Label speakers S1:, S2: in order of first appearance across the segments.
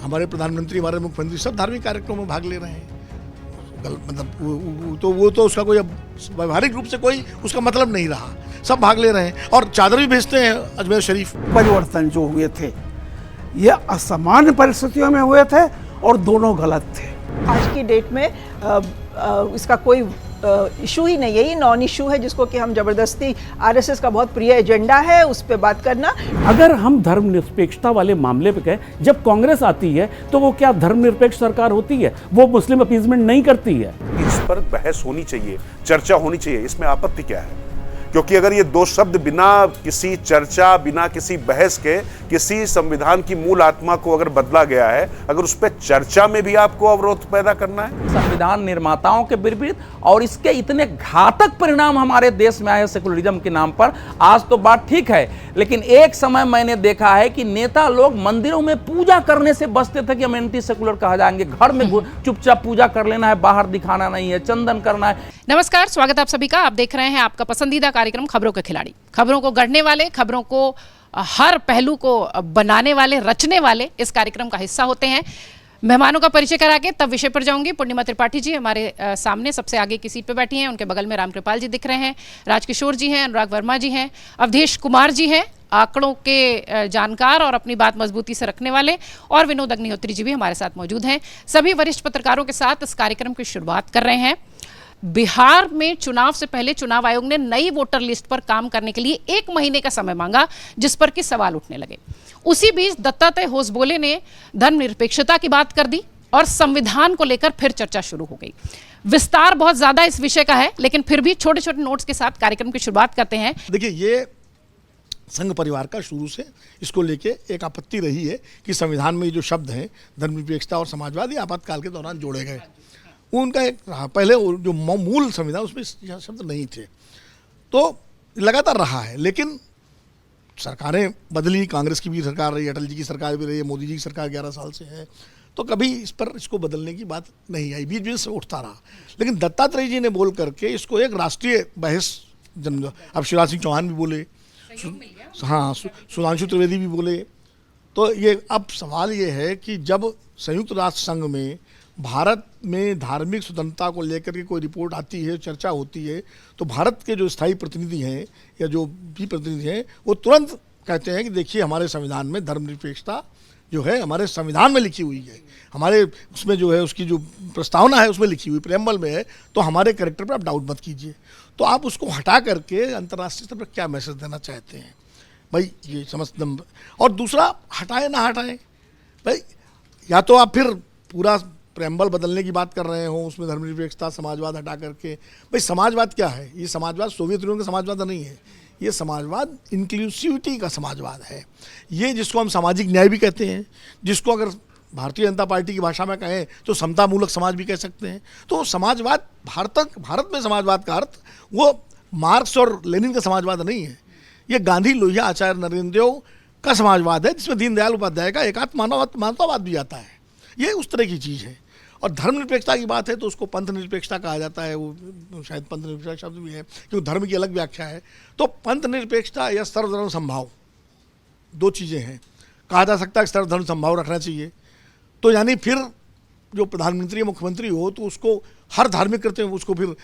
S1: हमारे प्रधानमंत्री, हमारे मुख्यमंत्री सब धार्मिक कार्यक्रमों में भाग ले रहे हैं। मतलब वो तो उसका कोई अब व्यवहारिक रूप से कोई उसका मतलब नहीं रहा, सब भाग ले रहे हैं और चादर भी भेजते हैं अजमेर शरीफ।
S2: परिवर्तन जो हुए थे ये असामान्य परिस्थितियों में हुए थे और दोनों गलत थे।
S3: आज की डेट में इसका कोई इशू ही नहीं है, ये नॉन इशू है जिसको कि हम जबरदस्ती, आरएसएस का बहुत प्रिय एजेंडा है उस पर बात करना।
S4: अगर हम धर्मनिरपेक्षता वाले मामले पे कहें, जब कांग्रेस आती है तो वो क्या धर्मनिरपेक्ष सरकार होती है? वो मुस्लिम अपीजमेंट नहीं करती है।
S5: इस पर बहस होनी चाहिए, चर्चा होनी चाहिए, इसमें आपत्ति क्या है? क्योंकि अगर ये दो शब्द बिना किसी चर्चा, बिना किसी बहस के किसी संविधान की मूल आत्मा को अगर बदला गया है, अगर उस पर चर्चा में भी आपको अवरोध पैदा करना है।
S6: संविधान निर्माताओं के विपरीत और इसके इतने घातक परिणाम हमारे देश में आए सेकुलरिज्म के नाम पर। आज तो बात ठीक है, लेकिन एक समय मैंने देखा है कि नेता लोग मंदिरों में पूजा करने से बचते थे कि हम एंटी सेकुलर कहा जाएंगे। घर में चुपचाप पूजा कर लेना है, बाहर दिखाना नहीं है, चंदन करना है।
S7: नमस्कार, स्वागत है आप सभी का। आप देख रहे हैं आपका पसंदीदा कार्यक्रम खबरों के खिलाड़ी। खबरों को गढ़ने वाले, खबरों को हर पहलू को बनाने वाले, रचने वाले इस कार्यक्रम का हिस्सा होते हैं। मेहमानों का परिचय करा के तब विषय पर जाऊंगी। पूर्णिमा त्रिपाठी जी हमारे सामने सबसे आगे की सीट पर बैठी हैं, उनके बगल में रामकृपाल जी दिख रहे हैं, राजकिशोर जी हैं, अनुराग वर्मा जी हैं, अवधेश कुमार जी हैं, आंकड़ों के जानकार और अपनी बात मजबूती से रखने वाले, और विनोद अग्निहोत्री जी भी हमारे साथ मौजूद हैं। सभी वरिष्ठ पत्रकारों के साथ इस कार्यक्रम की शुरुआत कर रहे हैं। बिहार में चुनाव से पहले चुनाव आयोग ने नई वोटर लिस्ट पर काम करने के लिए 1 महीने का समय मांगा, जिस पर कि सवाल उठने लगे। उसी बीच दत्तात्रेय होसबोले ने धर्मनिरपेक्षता की बात कर दी और संविधान को लेकर फिर चर्चा शुरू हो गई। विस्तार बहुत ज्यादा इस विषय का है, लेकिन फिर भी छोटे छोटे नोट्स के साथ कार्यक्रम की शुरुआत करते हैं।
S1: देखिए, ये संघ परिवार का शुरू से इसको लेके एक आपत्ति रही है कि संविधान में जो शब्द हैं धर्मनिरपेक्षता और समाजवाद, ये आपातकाल के दौरान जोड़े गए। उनका एक पहले जो मूल संविधान उसमें शब्द नहीं थे, तो लगातार रहा है। लेकिन सरकारें बदली, कांग्रेस की भी सरकार रही, अटल जी की सरकार भी रही है, मोदी जी की सरकार 11 साल से है, तो कभी इस पर इसको बदलने की बात नहीं आई, बीच बीच से उठता रहा। लेकिन दत्तात्रेय जी ने बोल करके इसको एक राष्ट्रीय बहस जन्म। अब शिवराज सिंह चौहान भी बोले, हाँ, सुधांशु त्रिवेदी भी बोले। तो ये अब सवाल ये है कि जब संयुक्त राष्ट्र संघ में भारत में धार्मिक स्वतंत्रता को लेकर के कोई रिपोर्ट आती है, चर्चा होती है, तो भारत के जो स्थायी प्रतिनिधि हैं या जो भी प्रतिनिधि हैं वो तुरंत कहते हैं कि देखिए, हमारे संविधान में धर्मनिरपेक्षता जो है हमारे संविधान में लिखी हुई है, हमारे उसमें जो है उसकी जो प्रस्तावना है उसमें लिखी हुई, प्रेम्बल में है, तो हमारे कैरेक्टर पर आप डाउट मत कीजिए। तो आप उसको हटा करके अंतर्राष्ट्रीय स्तर पर क्या मैसेज देना चाहते हैं भाई, ये समझ। और दूसरा, हटाए ना हटाएं भाई, या तो आप फिर पूरा प्रेम्बल बदलने की बात कर रहे हो, उसमें धर्मनिरपेक्षता समाजवाद हटा करके। भाई समाजवाद क्या है? ये समाजवाद सोवियत यूनियन का समाजवाद नहीं है, ये समाजवाद इंक्लूसिविटी का समाजवाद है। ये जिसको हम सामाजिक न्याय भी कहते हैं, जिसको अगर भारतीय जनता पार्टी की भाषा में कहें तो समतामूलक समाज भी कह सकते हैं। तो समाजवाद, भारत में समाजवाद का अर्थ वो मार्क्स और लेनिन का समाजवाद नहीं है, ये गांधी, लोहिया, आचार्य नरेंद्र देव का समाजवाद है, जिसमें दीनदयाल उपाध्याय का एकात्म मानवतावाद भी आता है। ये उस तरह की चीज़ है। और धर्मनिरपेक्षता की बात है तो उसको पंथ निरपेक्षता कहा जाता है, वो शायद पंथ निरपेक्षता शब्द भी है क्योंकि धर्म की अलग व्याख्या है। तो पंथ निरपेक्षता या सर्वधर्म समभाव, दो चीज़ें हैं। कहा जा सकता है कि सर्वधर्म समभाव रखना चाहिए, तो यानी फिर जो प्रधानमंत्री या मुख्यमंत्री हो तो उसको हर धार्मिक करते हैं, उसको फिर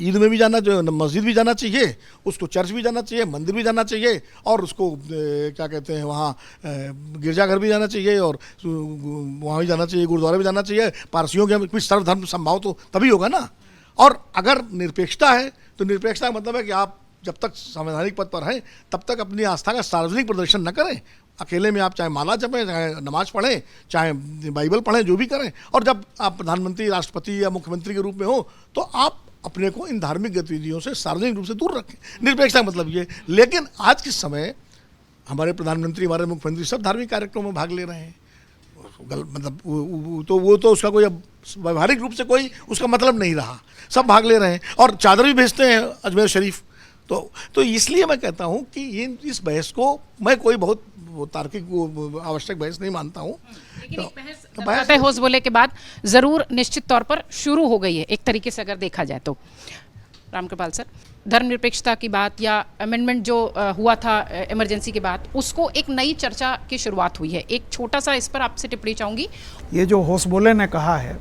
S1: ईद में भी जाना चाहिए, मस्जिद भी जाना चाहिए, उसको चर्च भी जाना चाहिए, मंदिर भी जाना चाहिए, और उसको क्या कहते हैं वहाँ गिरजाघर भी जाना चाहिए, और वहाँ भी जाना चाहिए, गुरुद्वारा भी जाना चाहिए। पारसियों के कुछ सर्वधर्म संभाव तो तभी होगा ना। और अगर निरपेक्षता है तो निरपेक्षता का मतलब है कि आप जब तक संवैधानिक पद पर हैं तब तक अपनी आस्था का सार्वजनिक प्रदर्शन न करें। अकेले में आप चाहे माला जपें, चाहे नमाज पढ़ें, चाहे बाइबल पढ़ें, जो भी करें। और जब आप प्रधानमंत्री, राष्ट्रपति या मुख्यमंत्री के रूप में हो तो आप अपने को इन धार्मिक गतिविधियों से सार्वजनिक रूप से दूर रखें। निरपेक्षता का मतलब ये। लेकिन आज के समय हमारे प्रधानमंत्री, हमारे मुख्यमंत्री सब धार्मिक कार्यक्रमों में भाग ले रहे हैं। मतलब वो तो उसका कोई अब व्यवहारिक रूप से कोई उसका मतलब नहीं रहा, सब भाग ले रहे हैं और चादर भी भेजते हैं अजमेर शरीफ। तो इसलिए मैं कहता हूं कि इस बहस को मैं कोई बहुत तार्किक आवश्यक बहस नहीं मानता हूं।
S7: दत्तात्रेय होसबोले के बाद जरूर निश्चित तौर पर शुरू हो गई है एक तरीके से अगर देखा जाए तो। रामकृपाल सर, धर्मनिरपेक्षता की बात या अमेंडमेंट जो हुआ था इमरजेंसी के बाद, उसको एक नई चर्चा की शुरुआत हुई है। एक छोटा सा इस पर आपसे टिप्पणी चाहूंगी।
S2: ये जो होसबोले ने कहा है,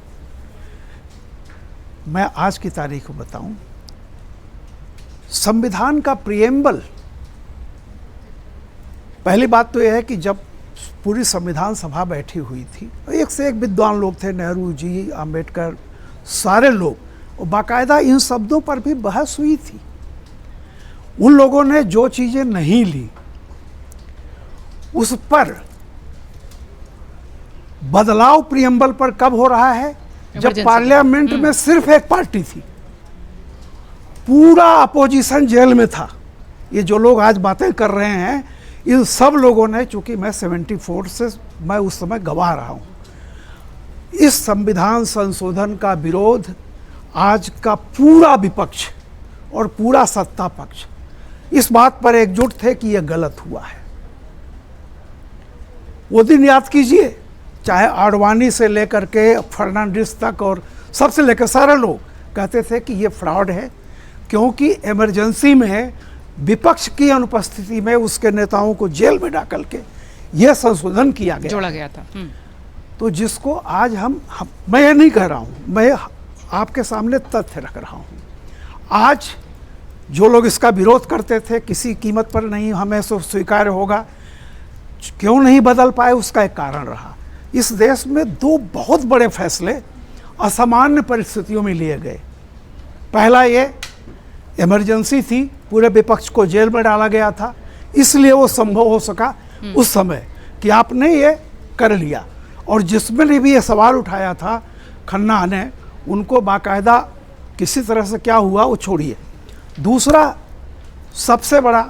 S2: मैं आज की तारीख को बताऊं, संविधान का प्रिएम्बल, पहली बात तो यह है कि जब पूरी संविधान सभा बैठी हुई थी, एक से एक विद्वान लोग थे, नेहरू जी, अंबेडकर, सारे लोग, और बाकायदा इन शब्दों पर भी बहस हुई थी। उन लोगों ने जो चीज़ें नहीं ली, उस पर बदलाव प्रियम्बल पर कब हो रहा है? जब पार्लियामेंट में सिर्फ एक पार्टी थी, पूरा अपोजिशन जेल में था। ये जो लोग आज बातें कर रहे हैं, इन सब लोगों ने, चूंकि मैं 74 से मैं उस समय गवाह रहा हूं, इस संविधान संशोधन का विरोध आज का पूरा विपक्ष और पूरा सत्ता पक्ष इस बात पर एकजुट थे कि यह गलत हुआ है। वो दिन याद कीजिए, चाहे आडवाणी से लेकर के फर्नांडिस तक और सबसे लेकर सारे लोग कहते थे कि ये फ्रॉड है, क्योंकि इमरजेंसी में विपक्ष की अनुपस्थिति में उसके नेताओं को जेल में डाल के यह संशोधन किया गया,
S7: जोड़ा गया था।
S2: तो जिसको आज हम मैं ये नहीं कह रहा हूँ, मैं आपके सामने तथ्य रख रहा हूँ। आज जो लोग इसका विरोध करते थे, किसी कीमत पर नहीं हमें स्वीकार्य होगा, क्यों नहीं बदल पाए, उसका एक कारण रहा। इस देश में दो बहुत बड़े फैसले असामान्य परिस्थितियों में लिए गए। पहला ये इमरजेंसी थी, पूरे विपक्ष को जेल में डाला गया था, इसलिए वो संभव हो सका उस समय कि आपने ये कर लिया। और जिसमें भी ये सवाल उठाया था खन्ना ने, उनको बाकायदा किसी तरह से क्या हुआ वो छोड़िए। दूसरा सबसे बड़ा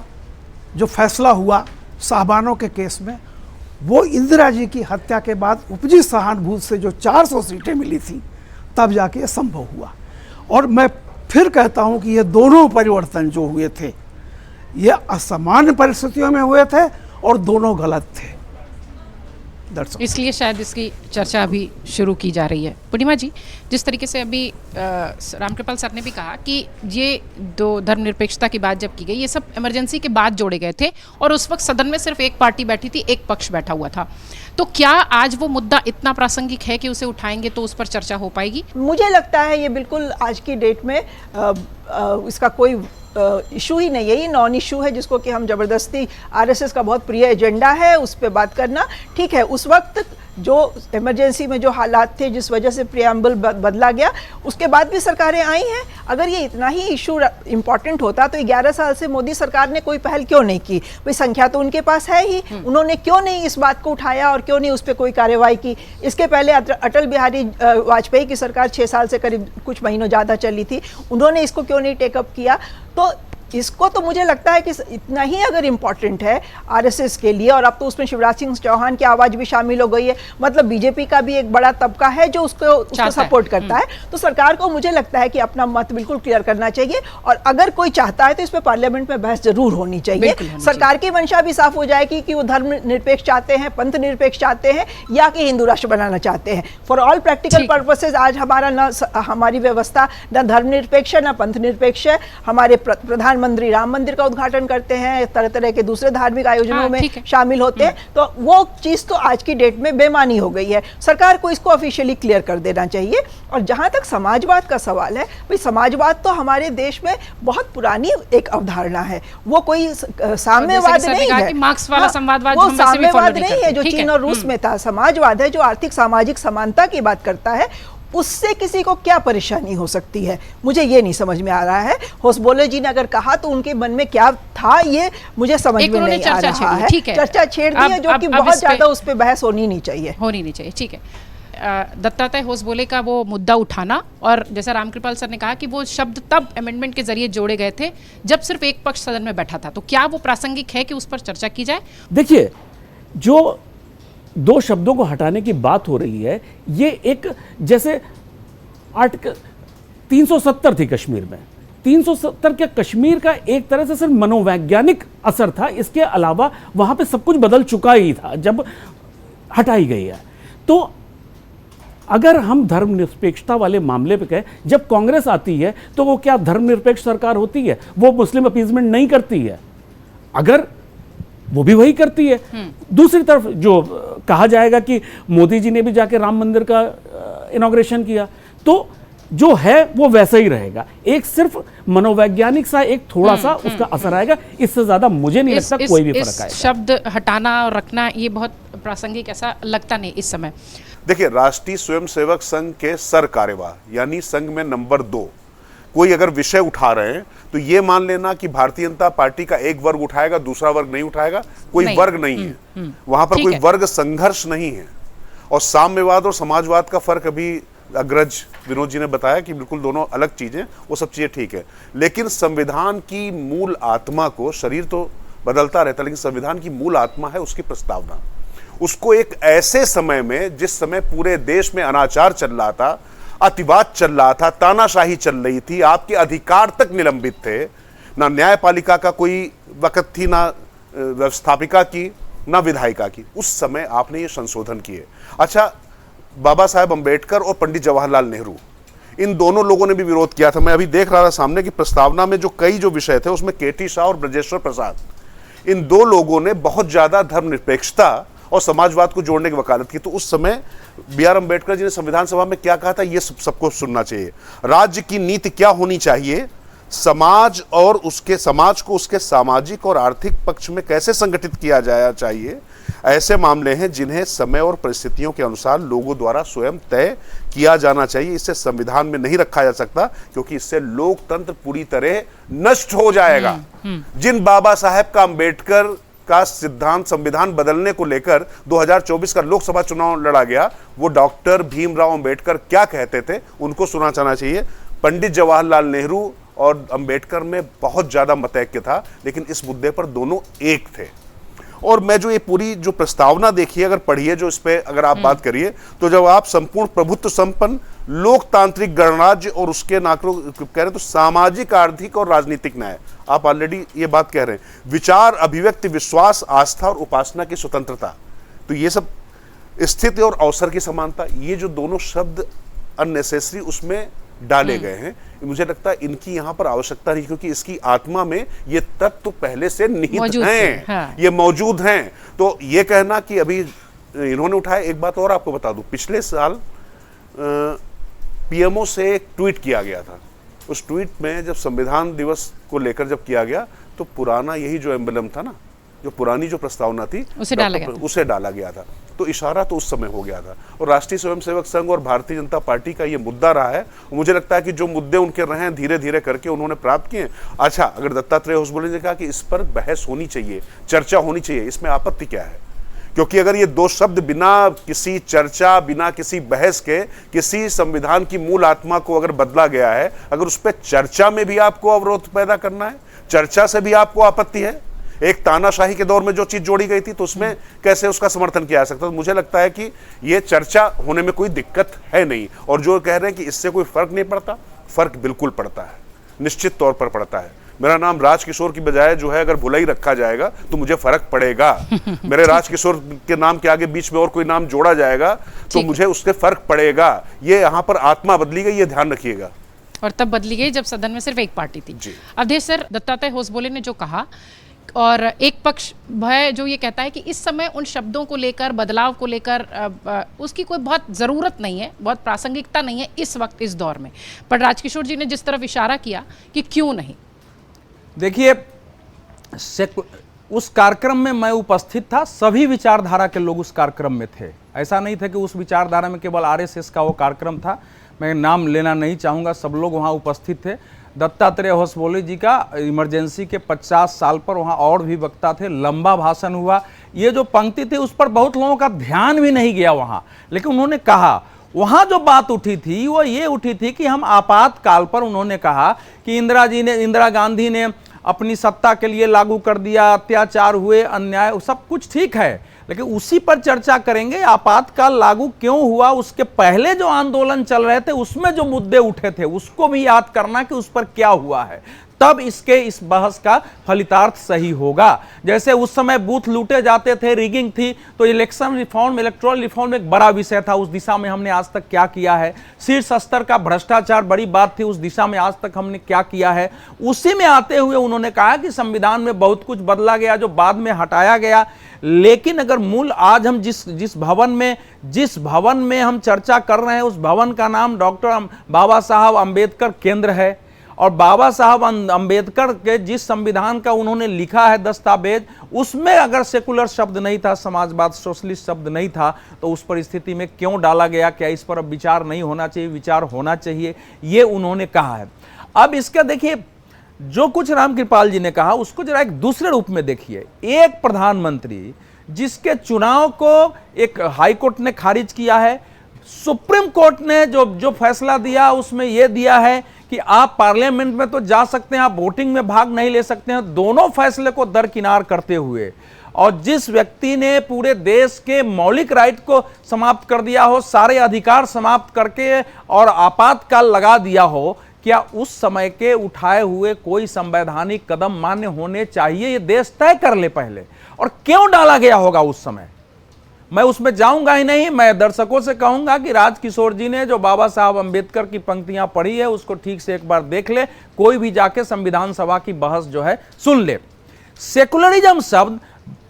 S2: जो फैसला हुआ साहबानों के केस में, वो इंदिरा जी की हत्या के बाद उपजी सहानुभूति से जो 400 सीटें मिली थी, तब जाके ये संभव हुआ। और मैं फिर कहता हूं कि ये दोनों परिवर्तन जो हुए थे, ये असामान्य परिस्थितियों में हुए थे और दोनों गलत थे।
S7: इसलिए शायद इसकी चर्चा अभी शुरू की जा रही है। पूर्णिमा जी, जिस तरीके से अभी रामकृपाल सर ने भी कहा कि ये दो धर्मनिरपेक्षता की बात जब की गई, ये सब इमरजेंसी के बाद जोड़े गए थे और उस वक्त सदन में सिर्फ एक पार्टी बैठी थी, एक पक्ष बैठा हुआ था। तो क्या आज वो मुद्दा इतना प्रासंगिक है कि उसे उठाएंगे तो उस पर चर्चा हो पाएगी?
S3: मुझे लगता है ये बिल्कुल आज की डेट में इसका कोई इशू ही नहीं है, ये नॉन इशू है जिसको कि हम जबरदस्ती, आरएसएस का बहुत प्रिय एजेंडा है उस पर बात करना। ठीक है, उस वक्त जो इमरजेंसी में जो हालात थे जिस वजह से प्रियम्बल बदला गया, उसके बाद भी सरकारें आई हैं। अगर ये इतना ही इशू इम्पॉर्टेंट होता तो 11 साल से मोदी सरकार ने कोई पहल क्यों नहीं की? भाई संख्या तो उनके पास है ही, उन्होंने क्यों नहीं इस बात को उठाया और क्यों नहीं उस पर कोई कार्रवाई की? इसके पहले अटल बिहारी वाजपेयी की सरकार 6 साल से करीब कुछ महीनों ज़्यादा चली थी, उन्होंने इसको क्यों नहीं टेकअप किया? तो इसको तो मुझे लगता है कि इतना ही अगर इम्पॉर्टेंट है आरएसएस के लिए, और अब तो उसमें शिवराज सिंह चौहान की आवाज़ भी शामिल हो गई है, मतलब बीजेपी का भी एक बड़ा तबका है जो उसको सपोर्ट करता है, तो सरकार को मुझे लगता है कि अपना मत बिल्कुल क्लियर करना चाहिए। और अगर कोई चाहता है तो इस पर पार्लियामेंट में बहस जरूर होनी चाहिए। सरकार की मंशा भी साफ हो जाएगी कि वो धर्म निरपेक्ष चाहते हैं, पंथ निरपेक्ष चाहते हैं, या कि हिंदू राष्ट्र बनाना चाहते हैं। फॉर ऑल प्रैक्टिकल पर्पसेज आज हमारी व्यवस्था न धर्म निरपेक्ष है न पंथ निरपेक्ष है। हमारे प्रधानमंत्री राम मंदिर का उद्घाटन करते हैं, तरह तरह के दूसरे धार्मिक आयोजनों में शामिल होते हैं, तो वो चीज तो आज की डेट में बेमानी हो गई है। सरकार को इसको ऑफिशियली क्लियर कर देना चाहिए। और जहां तक समाजवाद का सवाल है, भाई समाजवाद तो हमारे देश में बहुत पुरानी एक अवधारणा है, वो कोई साम्यवाद नहीं है,
S7: मार्क्स वाला संवादवाद
S3: वो साम्यवाद नहीं है जो चीन और रूस में था। समाजवाद है जो आर्थिक सामाजिक समानता की बात करता है। उससे किसी को क्या परेशानी हो सकती है, मुझे ये नहीं समझ में आ रहा है। होसबोले जी ने अगर कहा तो उनके मन में क्या था ये मुझे समझ में नहीं आ रहा है। चर्चा छेड़ दी है जो कि बहुत ज्यादा उस पर बहस होनी नहीं चाहिए।
S7: ठीक है, दत्तात्रेय होसबोले का वो मुद्दा उठाना, और जैसा रामकृपाल सर ने कहा कि वो शब्द तब अमेंडमेंट के जरिए जोड़े गए थे जब सिर्फ एक पक्ष सदन में बैठा था, तो क्या वो प्रासंगिक है कि उस पर चर्चा की जाए?
S4: देखिए, जो दो शब्दों को हटाने की बात हो रही है, ये एक जैसे आर्टिकल 370 थी कश्मीर में, 370 के कश्मीर का एक तरह से सिर्फ मनोवैज्ञानिक असर था, इसके अलावा वहां पे सब कुछ बदल चुका ही था जब हटाई गई है। तो अगर हम धर्मनिरपेक्षता वाले मामले पे कहें, जब कांग्रेस आती है तो वो क्या धर्मनिरपेक्ष सरकार होती है? वो मुस्लिम अपीजमेंट नहीं करती है, अगर वो भी वही करती है। दूसरी तरफ जो कहा जाएगा कि मोदी जी ने भी जाके राम मंदिर का इनॉग्रेशन किया, तो जो है वो वैसा ही रहेगा। एक सिर्फ मनोवैज्ञानिक सा एक थोड़ा सा उसका असर आएगा, इससे ज्यादा मुझे नहीं लगता कोई भी फर्क आएगा।
S7: शब्द हटाना और रखना ये बहुत प्रासंगिक ऐसा लगता नहीं इस समय।
S5: देखिए, राष्ट्रीय स्वयंसेवक संघ के सर कार्यवाह यानी संघ में नंबर 2 कोई अगर विषय उठा रहे हैं तो ये मान लेना कि भारतीय जनता पार्टी का एक वर्ग उठाएगा, दूसरा वर्ग नहीं उठाएगा। कोई
S7: नहीं।
S5: वर्ग नहीं है वहां पर, कोई वर्ग संघर्ष नहीं है। और साम्यवाद और समाजवाद का फर्क अभी अग्रज विनोद जी ने बताया कि बिल्कुल दोनों अलग चीजें, वो सब चीजें ठीक है। लेकिन संविधान की मूल आत्मा को, शरीर तो बदलता रहता है लेकिन संविधान की मूल आत्मा है उसकी प्रस्तावना, उसको एक ऐसे समय में जिस समय पूरे देश में अनाचार चल रहा था, अतिवाद चल रहा था, तानाशाही चल रही थी, आपके अधिकार तक निलंबित थे, ना न्यायपालिका का कोई वक़्त थी, ना व्यवस्थापिका की, ना विधायिका की, उस समय आपने ये संशोधन किए। अच्छा, बाबा साहेब अंबेडकर और पंडित जवाहरलाल नेहरू, इन दोनों लोगों ने भी विरोध किया था। मैं अभी देख रहा था सामने की प्रस्तावना में जो कई जो विषय थे उसमें केटी शाह और ब्रजेश्वर प्रसाद, इन 2 लोगों ने बहुत ज्यादा धर्मनिरपेक्षता और समाजवाद को जोड़ने की वकालत की। तो उस समय B.R. अम्बेडकर जी ने संविधान सभा में क्या कहा था, ये सबको सुनना चाहिए। राज्य की नीति क्या होनी चाहिए, समाज और उसके समाज को उसके सामाजिक और आर्थिक पक्ष में कैसे संगठित किया जाना चाहिए, ऐसे मामले हैं जिन्हें समय और परिस्थितियों के अनुसार लोगों द्वारा स्वयं तय किया जाना चाहिए। इसे संविधान में नहीं रखा जा सकता क्योंकि इससे लोकतंत्र पूरी तरह नष्ट हो जाएगा। जिन बाबा साहेब का अंबेडकर का सिद्धांत संविधान बदलने को लेकर 2024 का लोकसभा चुनाव लड़ा गया, वो डॉक्टर भीमराव अंबेडकर क्या कहते थे उनको सुना जाना चाहिए। पंडित जवाहरलाल नेहरू और अंबेडकर में बहुत ज्यादा मतैक्य था, लेकिन इस मुद्दे पर दोनों एक थे। और मैं जो ये पूरी जो प्रस्तावना देखिए, अगर पढ़िए, जो इस पे अगर आप बात करिए, तो जब आप संपूर्ण प्रभुत्व संपन्न लोकतांत्रिक गणराज्य और उसके नाकरों कह रहे हैं तो सामाजिक, आर्थिक और राजनीतिक न्याय, आप ऑलरेडी ये बात कह रहे हैं, विचार, अभिव्यक्ति, विश्वास, आस्था और उपासना की स्वतंत्रता, तो ये सब, स्थिति और अवसर की समानता, ये जो दोनों शब्द अननेसेसरी उसमें डाले गए हैं, मुझे लगता है इनकी यहां पर आवश्यकता नहीं, क्योंकि इसकी आत्मा में ये तत्व तो पहले से निहित हैं,
S7: हाँ।
S5: ये मौजूद हैं। तो ये कहना कि अभी इन्होंने उठाया, एक बात और आपको बता दूं, पिछले साल पीएमओ से एक ट्वीट किया गया था। उस ट्वीट में जब संविधान दिवस को लेकर जब किया गया तो पुराना यही जो एम्बलम था ना, जो पुरानी जो प्रस्तावना थी उसे डाला गया था। तो इशारा तो उस समय हो गया था। और राष्ट्रीय स्वयंसेवक संघ और भारतीय जनता पार्टी का ये मुद्दा रहा है। मुझे लगता है कि जो मुद्दे उनके रहे हैं धीरे धीरे करके उन्होंने प्राप्त किए। अच्छा, अगर दत्तात्रेय होसबोले ने कहा कि इस पर बहस होनी चाहिए, चर्चा होनी चाहिए, इसमें आपत्ति क्या है? क्योंकि अगर ये 2 शब्द बिना किसी चर्चा, बिना किसी बहस के किसी संविधान की मूल आत्मा को अगर बदला गया है, अगर उस पर चर्चा में भी आपको अवरोध पैदा करना है, चर्चा से भी आपको आपत्ति है, एक तानाशाही के दौर में जो चीज जोड़ी गई थी तो उसमें कैसे उसका समर्थन किया जा सकता है? तो मुझे लगता है कि ये चर्चा होने में कोई दिक्कत है नहीं। और जो कह रहे हैं कि इससे कोई फर्क नहीं पड़ता, फर्क बिल्कुल पड़ता है, निश्चित तौर पर पड़ता है। मेरा नाम राजकिशोर की बजाय जो है अगर भुलाई रखा जाएगा तो मुझे फर्क पड़ेगा। मेरे राजकिशोर के नाम के आगे बीच में और कोई नाम जोड़ा जाएगा तो मुझे उससे फर्क पड़ेगा। ये यहाँ पर आत्मा बदली गई, ये ध्यान रखिएगा।
S7: और तब बदली गई जब सदन में सिर्फ एक पार्टी थी। अवधेश सर, दत्तात्रेय होसबोले ने जो कहा, और एक पक्ष है जो ये कहता है कि इस समय उन शब्दों को लेकर, बदलाव को लेकर उसकी कोई बहुत ज़रूरत नहीं है, बहुत प्रासंगिकता नहीं है इस वक्त, इस दौर में। पर राजकिशोर जी ने जिस तरफ इशारा किया कि क्यों नहीं,
S6: देखिए, उस कार्यक्रम में मैं उपस्थित था, सभी विचारधारा के लोग उस कार्यक्रम में थे। ऐसा नहीं था कि उस विचारधारा में केवल आरएसएस का वो कार्यक्रम था, मैं नाम लेना नहीं चाहूँगा, सब लोग वहाँ उपस्थित थे। दत्तात्रेय होसबोले जी का इमरजेंसी के 50 साल पर वहाँ और भी वक्ता थे, लंबा भाषण हुआ। ये जो पंक्ति थी उस पर बहुत लोगों का ध्यान भी नहीं गया वहाँ, लेकिन उन्होंने कहा, वहाँ जो बात उठी थी वो ये उठी थी कि हम आपातकाल पर, उन्होंने कहा कि इंदिरा गांधी ने अपनी सत्ता के लिए लागू कर दिया, अत्याचार हुए, अन्याय, सब कुछ ठीक है, लेकिन उसी पर चर्चा करेंगे। आपातकाल लागू क्यों हुआ, उसके पहले जो आंदोलन चल रहे थे उसमें जो मुद्दे उठे थे उसको भी याद करना कि उस पर क्या हुआ है, तब इस बहस का फलितार्थ सही होगा। जैसे उस समय बूथ लूटे जाते थे, रिगिंग थी, तो इलेक्शन रिफॉर्म, इलेक्टोरल रिफॉर्म एक बड़ा विषय था, उस दिशा में हमने आज तक क्या किया है। शीर्ष स्तर का भ्रष्टाचार बड़ी बात थी, उस दिशा में आज तक हमने क्या किया है। उसी में आते हुए उन्होंने कहा कि संविधान में बहुत कुछ बदला गया जो बाद में हटाया गया, लेकिन अगर मूल आज हम जिस भवन में हम चर्चा कर रहे हैं उस भवन का नाम डॉक्टर बाबा साहब अंबेडकर केंद्र है, और बाबा साहब अंबेडकर के जिस संविधान का उन्होंने लिखा है दस्तावेज, उसमें अगर सेकुलर शब्द नहीं था, समाजवाद सोशलिस्ट शब्द नहीं था, तो उस परिस्थिति में क्यों डाला गया, क्या इस पर अब विचार नहीं होना चाहिए, विचार होना चाहिए, ये उन्होंने कहा है। अब इसका देखिए, जो कुछ रामकृपाल जी ने कहा उसको जरा एक दूसरे रूप में देखिए। एक प्रधानमंत्री जिसके चुनाव को एक हाई कोर्ट ने खारिज किया है, सुप्रीम कोर्ट ने जो फैसला दिया उसमें यह दिया है कि आप पार्लियामेंट में तो जा सकते हैं, आप वोटिंग में भाग नहीं ले सकते हैं, दोनों फैसले को दरकिनार करते हुए, और जिस व्यक्ति ने पूरे देश के मौलिक राइट को समाप्त कर दिया हो, सारे अधिकार समाप्त करके और आपातकाल लगा दिया हो, क्या उस समय के उठाए हुए कोई संवैधानिक कदम मान्य होने चाहिए? ये देश तय कर ले पहले, और क्यों डाला गया होगा उस समय। मैं उसमें जाऊंगा ही नहीं, मैं दर्शकों से कहूंगा कि राजकिशोर जी ने जो बाबा साहब अंबेडकर की पंक्तियां पढ़ी है उसको ठीक से एक बार देख ले, कोई भी जाके संविधान सभा की बहस जो है सुन ले। सेकुलरिज्म शब्द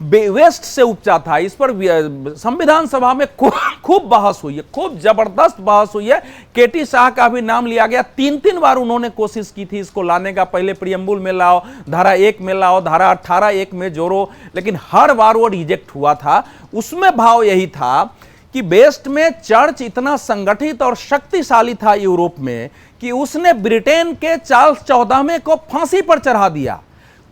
S6: वेस्ट से उपजा था, इस पर संविधान सभा में खूब बहस हुई है, खूब जबरदस्त बहस हुई है। केटी शाह का भी नाम लिया गया, 3 बार उन्होंने कोशिश की थी इसको लाने का, पहले प्रियम्बुल में लाओ, धारा 1 में लाओ, धारा 18(1) में जोड़ो, लेकिन हर बार वो रिजेक्ट हुआ था। उसमें भाव यही था कि वेस्ट में चर्च इतना संगठित और शक्तिशाली था यूरोप में कि उसने ब्रिटेन के चार्ल्स 14वें को फांसी पर चढ़ा दिया।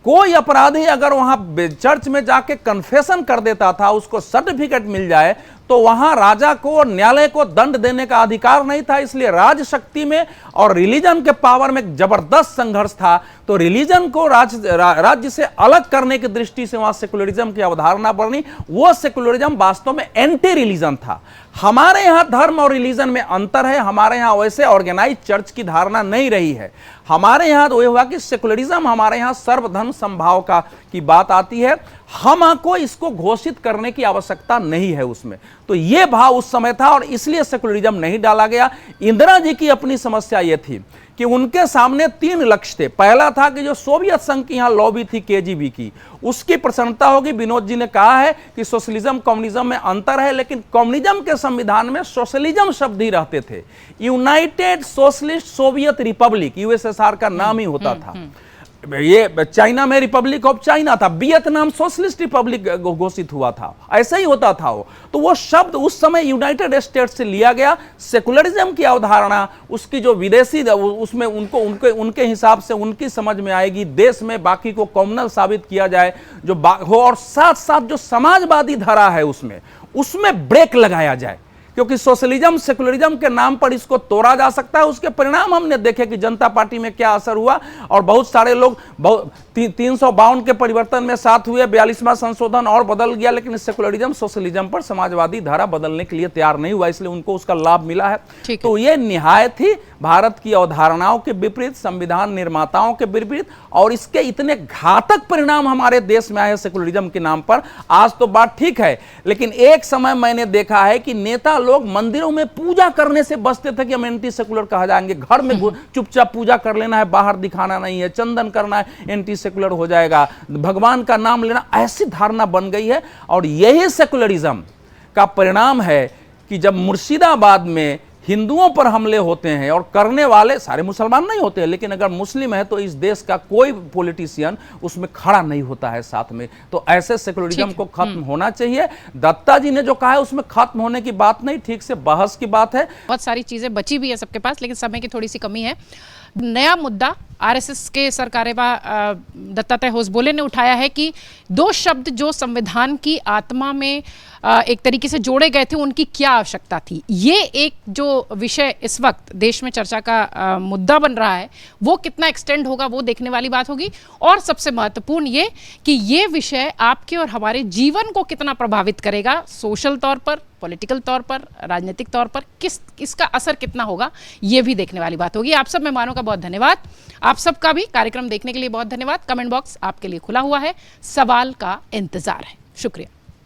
S6: कोई अपराधी अगर वहां चर्च में जाके कन्फेशन कर देता था, उसको सर्टिफिकेट मिल जाए, तो वहां राजा को, न्यायालय को दंड देने का अधिकार नहीं था। इसलिए राजशक्ति में और रिलीजन के पावर में एक जबरदस्त संघर्ष था। तो रिलीजन को राज्य से अलग करने की दृष्टि से वहां सेकुलरिज्म की अवधारणा बनी। वो सेकुलरिज्म वास्तव में एंटी रिलीजन था। हमारे यहां धर्म और रिलीजन में अंतर है, हमारे यहां वैसे ऑर्गेनाइज चर्च की धारणा नहीं रही है। हमारे यहां तो यह हुआ कि सेकुलरिज्म हमारे यहां सर्वधर्म समभाव की बात आती है, हमको इसको घोषित करने की आवश्यकता नहीं है उसमें। तो यह भाव उस समय था और इसलिए सेकुलरिज्म नहीं डाला गया। इंदिरा जी की अपनी समस्या यह थी कि उनके सामने 3 लक्ष्य थे। पहला था कि जो सोवियत संघ की यहां लॉबी थी केजीबी की, उसकी प्रसन्नता होगी। विनोद जी ने कहा है कि सोशलिज्म कम्युनिज्म में अंतर है, लेकिन कम्युनिज्म के संविधान में सोशलिज्म शब्द ही रहते थे। United socialist Soviet Republic, USSR का नाम ही होता था। ये चाइना में रिपब्लिक ऑफ चाइना था, वियतनाम सोशलिस्ट रिपब्लिक घोषित हुआ था, ऐसा ही होता था वो। तो वो शब्द उस समय यूनाइटेड स्टेट्स से लिया गया। सेकुलरिज्म की अवधारणा, उसकी जो विदेशी, उसमें उनके हिसाब से उनकी समझ में आएगी, देश में बाकी को कॉमनल साबित किया जाए जो हो, और साथ साथ जो समाजवादी धारा है उसमें ब्रेक लगाया जाए, क्योंकि सोशलिज्म सेकुलरिज्म के नाम पर इसको तोड़ा जा सकता है। उसके परिणाम हमने देखे कि जनता पार्टी में क्या असर हुआ, और बहुत सारे लोग 352 के परिवर्तन में साथ हुए, 42वां संशोधन और बदल गया, लेकिन सेकुलरिज्म सोशलिज्म पर समाजवादी धारा बदलने के लिए तैयार नहीं हुआ, इसलिए उनको उसका लाभ मिला है। तो ये निहायत ही भारत की अवधारणाओं के विपरीत, संविधान निर्माताओं के विपरीत, और इसके इतने घातक परिणाम हमारे देश में आए सेकुलरिज्म के नाम पर। आज तो बात ठीक है, लेकिन एक समय मैंने देखा है कि नेता लोग मंदिरों में पूजा करने से बचते थे कि हम एंटी सेकुलर कहा जाएंगे, घर में चुपचाप पूजा कर लेना है, बाहर दिखाना नहीं है, चंदन करना है, एंटी सेकुलर हो जाएगा, भगवान का नाम लेना, ऐसी धारणा बन गई है। और यही सेकुलरिज्म का परिणाम है कि जब मुर्शिदाबाद में हिंदुओं पर हमले होते हैं, और करने वाले सारे मुसलमान नहीं होते, लेकिन अगर मुस्लिम है तो इस देश का कोई पॉलिटिशियन उसमें खड़ा नहीं होता है साथ में। तो ऐसे सेकुलरिज्म को खत्म होना चाहिए। दत्ता जी ने जो कहा है उसमें खत्म होने की बात नहीं, ठीक से बहस की बात है।
S7: बहुत सारी चीजें बची भी है सबके पास, लेकिन समय की थोड़ी सी कमी है। नया मुद्दा आरएसएस के सरकारेबा दत्तात्रेय होसबोले ने उठाया है कि 2 शब्द जो संविधान की आत्मा में एक तरीके से जोड़े गए थे, उनकी क्या आवश्यकता थी। ये एक जो विषय इस वक्त देश में चर्चा का मुद्दा बन रहा है वो कितना एक्सटेंड होगा, वो देखने वाली बात होगी। और सबसे महत्वपूर्ण ये कि ये विषय आपके और हमारे जीवन को कितना प्रभावित करेगा, सोशल तौर पर, पॉलिटिकल तौर पर, राजनीतिक तौर पर, इसका असर कितना होगा, ये भी देखने वाली बात होगी। आप सब मेहमानों का बहुत धन्यवाद। आप सबका भी कार्यक्रम देखने के लिए बहुत धन्यवाद। कमेंट बॉक्स आपके लिए खुला हुआ है, सवाल का इंतजार है। शुक्रिया।